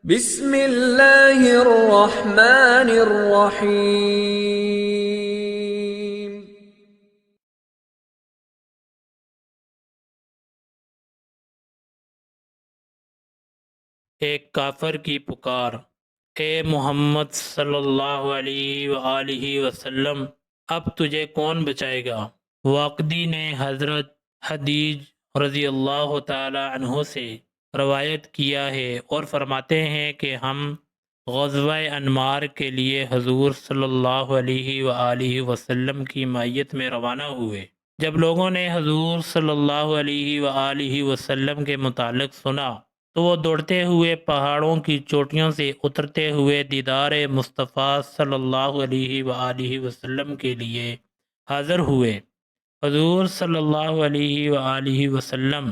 بسم اللہ الرحمن الرحیم۔ ایک کافر کی پکار۔ اے محمد صلی اللہ علیہ وآلہ وسلم، اب تجھے کون بچائے گا؟ واقدی نے حضرت حدیج رضی اللہ تعالی عنہ سے روایت کیا ہے اور فرماتے ہیں کہ ہم غزوہ انمار کے لیے حضور صلی اللہ علیہ وآلہ وسلم کی معیت میں روانہ ہوئے۔ جب لوگوں نے حضور صلی اللہ علیہ وآلہ وسلم کے متعلق سنا تو وہ دوڑتے ہوئے پہاڑوں کی چوٹیوں سے اترتے ہوئے دیدار مصطفیٰ صلی اللہ علیہ وآلہ وسلم کے لیے حاضر ہوئے۔ حضور صلی اللہ علیہ وآلہ وسلم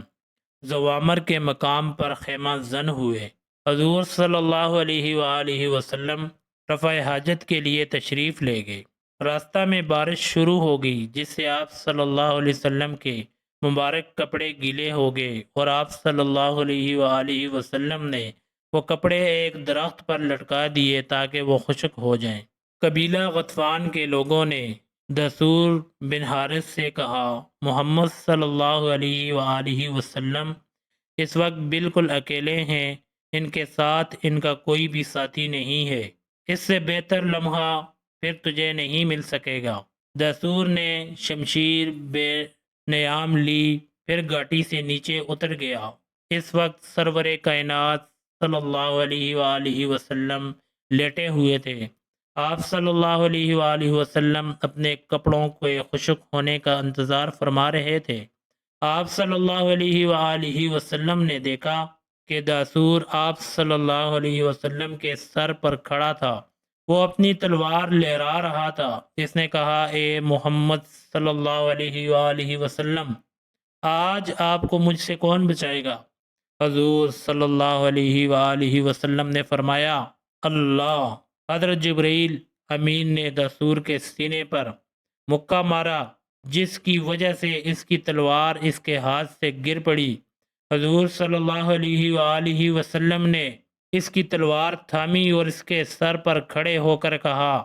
زوامر کے مقام پر خیمہ زن ہوئے۔ حضور صلی اللہ علیہ وآلہ وسلم رفع حاجت کے لیے تشریف لے گئے۔ راستہ میں بارش شروع ہو گئی جس سے آپ صلی اللہ علیہ وسلم کے مبارک کپڑے گیلے ہو گئے اور آپ صلی اللہ علیہ وآلہ وسلم نے وہ کپڑے ایک درخت پر لٹکا دیے تاکہ وہ خشک ہو جائیں۔ قبیلہ غطفان کے لوگوں نے دثور بن حارث سے کہا، محمد صلی اللہ علیہ وآلہ وسلم اس وقت بالکل اکیلے ہیں، ان کے ساتھ ان کا کوئی بھی ساتھی نہیں ہے، اس سے بہتر لمحہ پھر تجھے نہیں مل سکے گا۔ دثور نے شمشیر بے نیام لی، پھر گھاٹی سے نیچے اتر گیا۔ اس وقت سرور کائنات صلی اللہ علیہ وآلہ وسلم لیٹے ہوئے تھے۔ آپ صلی اللہ علیہ وآلہ وسلم اپنے کپڑوں کے خشک ہونے کا انتظار فرما رہے تھے۔ آپ صلی اللہ علیہ وآلہ وسلم نے دیکھا کہ دثور آپ صلی اللہ علیہ وسلم کے سر پر کھڑا تھا، وہ اپنی تلوار لہرا رہا تھا۔ اس نے کہا، اے محمد صلی اللہ علیہ وآلہ وسلم، آج آپ کو مجھ سے کون بچائے گا؟ حضور صلی اللہ علیہ وآلہ وسلم نے فرمایا، اللہ۔ حضرت جبرائیل امین نے دثور کے سینے پر مکہ مارا جس کی وجہ سے اس کی تلوار اس کے ہاتھ سے گر پڑی۔ حضور صلی اللہ علیہ وآلہ وسلم نے اس کی تلوار تھامی اور اس کے سر پر کھڑے ہو کر کہا،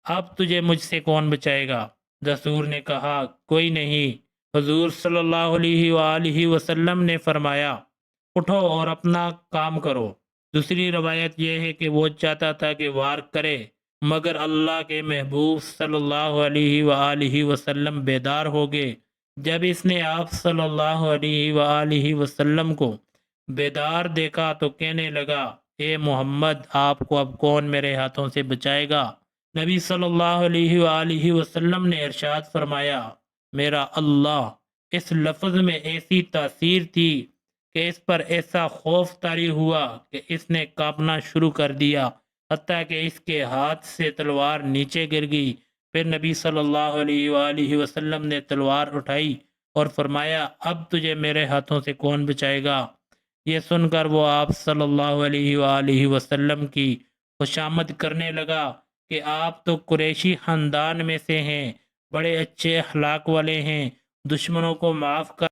اب تجھے مجھ سے کون بچائے گا؟ دثور نے کہا، کوئی نہیں۔ حضور صلی اللہ علیہ وآلہ وسلم نے فرمایا، اٹھو اور اپنا کام کرو۔ دوسری روایت یہ ہے کہ وہ چاہتا تھا کہ وار کرے، مگر اللہ کے محبوب صلی اللہ علیہ وآلہ وسلم بیدار ہو گئے۔ جب اس نے آپ صلی اللہ علیہ وآلہ وسلم کو بیدار دیکھا تو کہنے لگا، اے محمد، آپ کو اب کون میرے ہاتھوں سے بچائے گا؟ نبی صلی اللہ علیہ وآلہ وسلم نے ارشاد فرمایا، میرا اللہ۔ اس لفظ میں ایسی تاثیر تھی کہ اس پر ایسا خوف طاری ہوا کہ اس نے کانپنا شروع کر دیا، حتیٰ کہ اس کے ہاتھ سے تلوار نیچے گر گئی۔ پھر نبی صلی اللہ علیہ وآلہ وسلم نے تلوار اٹھائی اور فرمایا، اب تجھے میرے ہاتھوں سے کون بچائے گا؟ یہ سن کر وہ آپ صلی اللہ علیہ وآلہ وسلم کی خوشامد کرنے لگا کہ آپ تو قریشی خاندان میں سے ہیں، بڑے اچھے اخلاق والے ہیں، دشمنوں کو معاف کر